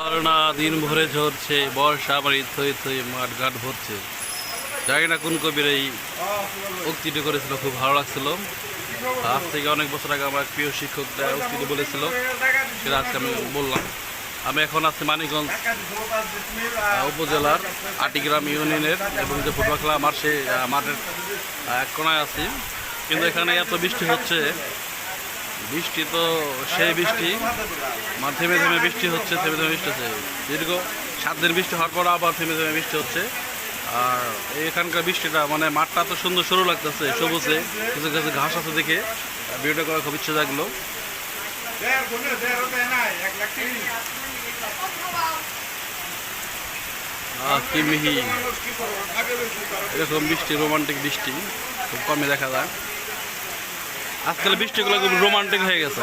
ঝর্ণা দিন ভরে ঝরছে, বর্ষা বাড়ি থই থই মাঠ ঘাট ভরছে। জানি না কোন কবির এই উক্তিটি করেছিল, খুব ভালো লাগছিল। আজ থেকে অনেক বছর আগে আমার প্রিয় শিক্ষকরা উক্তিটি বলেছিল, সেটা আজকে আমি বললাম। আমি এখন আছি মানিকগঞ্জ উপজেলার আটিগ্রাম ইউনিয়নের এবং যে ফুটবল খেলা মাঠ সেই মাঠের এক কোনায় আছি। কিন্তু এখানে এত বৃষ্টি হচ্ছে, বৃষ্টি তো সেই বৃষ্টি, থেমে থেমে বৃষ্টি হচ্ছে, থেমে থেমে বৃষ্টি হচ্ছে। দীর্ঘ 7 দিন বৃষ্টি হওয়ার পর আবার থেমে থেমে বৃষ্টি হচ্ছে। আর এখানকার বৃষ্টিটা মানে মাঠটা তো সুন্দর সরু লাগতেছে, সবুজে কিছু কিছু ঘাস আছে দেখে ভিডিওটা করার খুব ইচ্ছে জাগলো। কি মিহি এরকম বৃষ্টি, রোমান্টিক বৃষ্টি খুব কমই দেখা যায়। আজকাল বৃষ্টিগুলো খুব রোমান্টিক হয়ে গেছে।